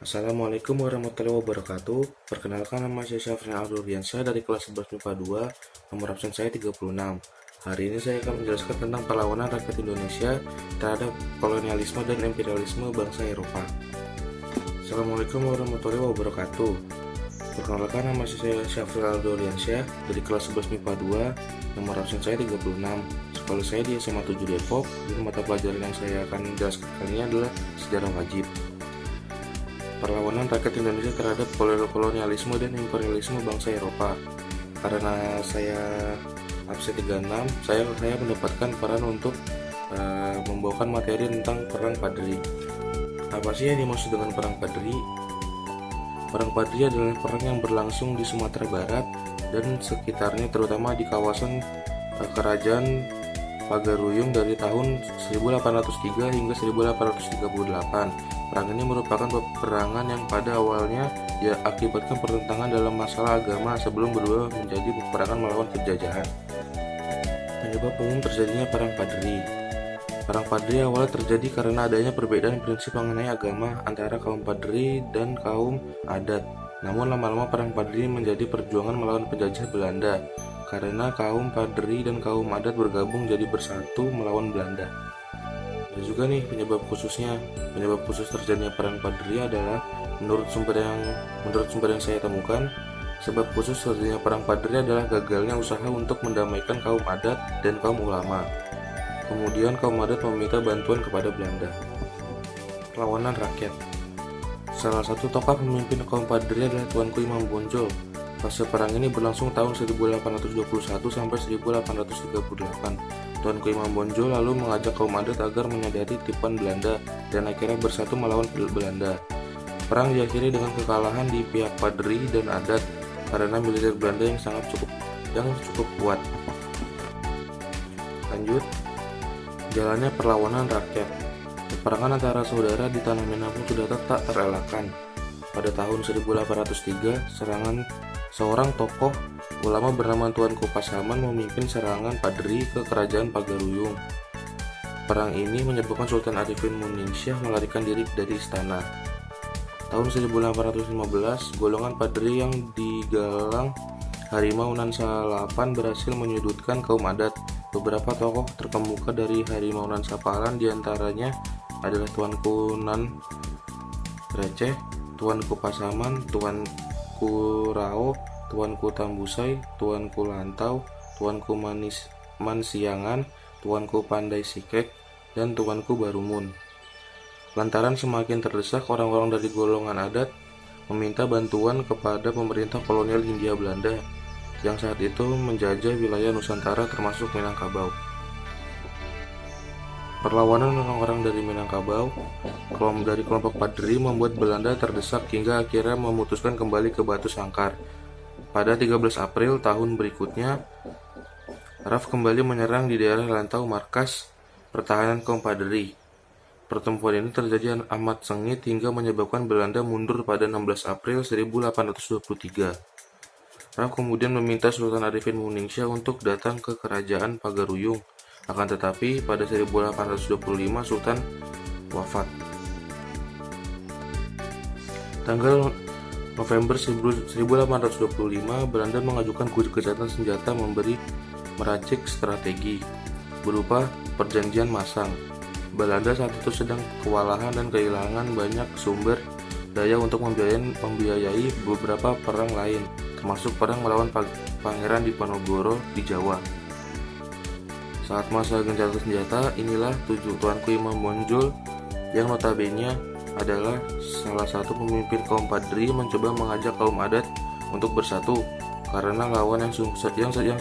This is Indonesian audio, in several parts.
Assalamualaikum warahmatullahi wabarakatuh. Perkenalkan, nama saya Syafrin Alduriansyah dari kelas 11 MIPA 2, nomor absen saya 36. Hari ini saya akan menjelaskan tentang perlawanan rakyat Indonesia terhadap kolonialisme dan imperialisme bangsa Eropa. Assalamualaikum warahmatullahi wabarakatuh. Perkenalkan, nama saya Syafrin Alduriansyah dari kelas 11 MIPA 2, nomor absen saya 36. Sekolah saya di SMA 7 Depok, dan mata pelajaran yang saya akan jelaskan kali ini adalah sejarah wajib. Perlawanan rakyat Indonesia terhadap kolonialisme dan imperialisme bangsa Eropa. Karena saya absen 36, saya mendapatkan peran untuk membawakan materi tentang Perang Padri. Apa sih yang dimaksud dengan Perang Padri? Perang Padri adalah perang yang berlangsung di Sumatera Barat dan sekitarnya, terutama di kawasan kerajaan Pagaruyung dari tahun 1803 hingga 1838. Perang ini merupakan peperangan yang pada awalnya akibatkan pertentangan dalam masalah agama sebelum berubah menjadi peperangan melawan penjajahan. Penyebab umum terjadinya Perang Padri. Perang Padri awalnya terjadi karena adanya perbedaan prinsip mengenai agama antara kaum Padri dan kaum adat. Namun lama-lama Perang Padri menjadi perjuangan melawan penjajah Belanda, karena kaum Padri dan kaum adat bergabung jadi bersatu melawan Belanda. Ada juga nih penyebab khususnya. Penyebab khusus terjadinya Perang Padri adalah menurut sumber yang saya temukan, sebab khusus terjadinya Perang Padri adalah gagalnya usaha untuk mendamaikan kaum adat dan kaum ulama. Kemudian kaum adat meminta bantuan kepada Belanda. Perlawanan rakyat. Salah satu tokoh pemimpin kaum Padri adalah Tuanku Imam Bonjol. Fase perang ini berlangsung tahun 1821 sampai 1838. Tuanku Imam Bonjol lalu mengajak kaum adat agar menyadari tipuan Belanda dan akhirnya bersatu melawan Belanda. Perang diakhiri dengan kekalahan di pihak Padri dan adat karena militer Belanda yang cukup kuat. Lanjut, jalannya perlawanan rakyat. Peperangan antara saudara di Tanah Minang pun sudah tak terelakkan. Pada tahun 1803, seorang tokoh ulama bernama Tuanku Pasaman memimpin serangan Padri ke kerajaan Pagaruyung. Perang ini menyebabkan Sultan Arifin Muningsyah melarikan diri dari istana. Tahun 1815, golongan Padri yang digalang Harimau Nan Salapan berhasil menyudutkan kaum adat. Beberapa tokoh terkemuka dari Harimau Nan Sapalan diantaranya adalah Tuanku Nan Receh, Tuanku Pasaman, Tuanku Rao, Tuanku Tambusai, Tuanku Lantau, Tuanku Mansiangan, Tuanku Pandai Sikek, dan Tuanku Barumun. Lantaran semakin terdesak, orang-orang dari golongan adat meminta bantuan kepada pemerintah kolonial Hindia Belanda yang saat itu menjajah wilayah Nusantara termasuk Minangkabau. Perlawanan orang-orang dari Minangkabau dari kelompok Padri membuat Belanda terdesak hingga akhirnya memutuskan kembali ke Batu Sangkar. Pada 13 April tahun berikutnya, RAF kembali menyerang di daerah Lantau, markas pertahanan kaum Padri. Pertempuran ini terjadi amat sengit hingga menyebabkan Belanda mundur pada 16 April 1823. RAF kemudian meminta Sultan Arifin Muningsyah untuk datang ke kerajaan Pagaruyung. Akan tetapi pada 1825 Sultan wafat. Tanggal November 1825, Belanda mengajukan gencatan senjata meracik strategi berupa perjanjian Masang. Belanda saat itu sedang kewalahan dan kehilangan banyak sumber daya untuk membiayai beberapa perang lain, termasuk perang melawan Pangeran Diponegoro di Jawa. Saat masa gencatan senjata, inilah Tuanku Imam Bonjol yang notabene adalah salah satu pemimpin kaum Padri mencoba mengajak kaum adat untuk bersatu karena lawan yang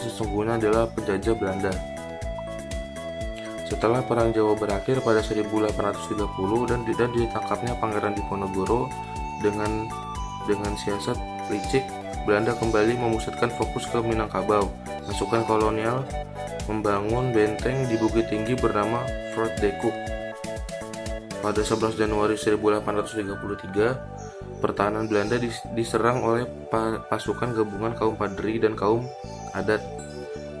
sesungguhnya adalah penjajah Belanda. Setelah Perang Jawa berakhir pada 1830 dan ditangkapnya Pangeran Diponegoro dengan siasat licik, Belanda kembali memusatkan fokus ke Minangkabau. Pasukan kolonial membangun benteng di Bukit Tinggi bernama Fort de Cook. Pada 11 Januari 1833, pertahanan Belanda diserang oleh pasukan gabungan kaum Padri dan kaum adat.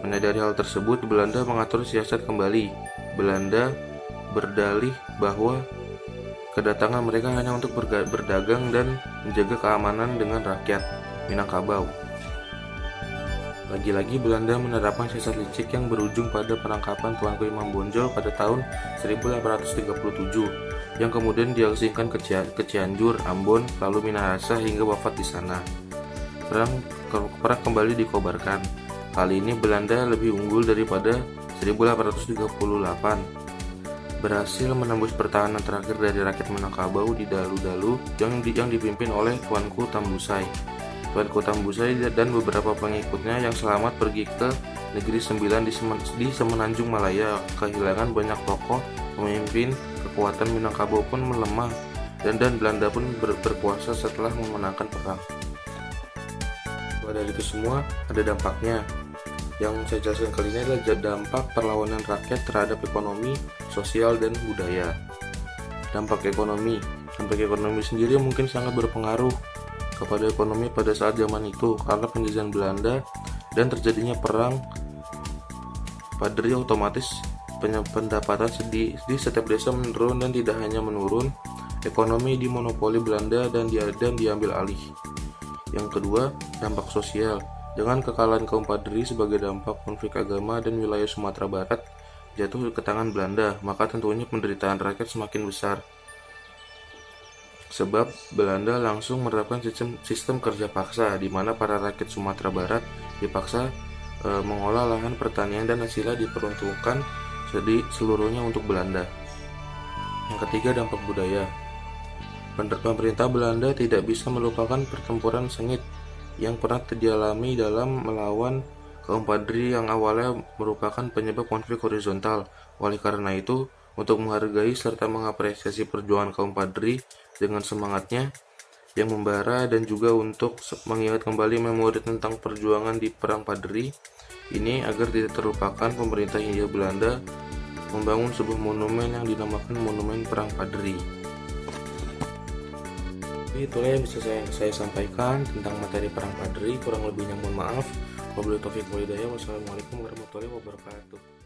Menyadari hal tersebut, Belanda mengatur siasat kembali. Belanda berdalih bahwa Kedatangan mereka hanya untuk berdagang dan menjaga keamanan dengan rakyat Minangkabau. Lagi-lagi Belanda menerapkan siasat licik yang berujung pada penangkapan Tuanku Imam Bonjol pada tahun 1837 yang kemudian diasingkan ke Cianjur, Ambon, lalu Minahasa hingga wafat di sana. Perang kembali dikobarkan. Kali ini Belanda lebih unggul daripada 1838. Berhasil menembus pertahanan terakhir dari rakyat Minangkabau di Dalu-Dalu yang dipimpin oleh Tuanku Tambusai. Tuanku Tambusai dan beberapa pengikutnya yang selamat pergi ke Negeri Sembilan di Semenanjung Malaya. Kehilangan banyak tokoh pemimpin, kekuatan Minangkabau pun melemah dan Belanda pun berkuasa setelah memenangkan perang. Dari itu semua ada dampaknya. Yang saya jelaskan kali ini adalah dampak perlawanan rakyat terhadap ekonomi, sosial, dan budaya. Dampak ekonomi sendiri mungkin sangat berpengaruh kepada ekonomi pada saat zaman itu karena penjajahan Belanda dan terjadinya perang. Padri otomatis pendapatan di setiap desa menurun, dan tidak hanya menurun, ekonomi dimonopoli Belanda dan diambil alih. Yang kedua, dampak sosial. Dengan kekalahan kaum Padri sebagai dampak konflik agama dan wilayah Sumatera Barat jatuh ke tangan Belanda, maka tentunya penderitaan rakyat semakin besar. Sebab Belanda langsung menerapkan sistem kerja paksa, di mana para rakyat Sumatera Barat dipaksa mengolah lahan pertanian dan hasilnya diperuntukkan seluruhnya untuk Belanda. Yang ketiga, dampak budaya. Pemerintah Belanda tidak bisa melupakan pertempuran sengit yang pernah dialami dalam melawan kaum Padri yang awalnya merupakan penyebab konflik horizontal. Oleh karena itu, untuk menghargai serta mengapresiasi perjuangan kaum Padri dengan semangatnya yang membara dan juga untuk mengingat kembali memori tentang perjuangan di Perang Padri ini agar tidak terlupakan, pemerintah Hindia Belanda membangun sebuah monumen yang dinamakan Monumen Perang Padri. Itulah yang bisa saya sampaikan tentang materi Perang Padri. Kurang lebihnya mohon maaf. Wabillahi taufiq wal hidayah. Wassalamualaikum warahmatullahi wabarakatuh.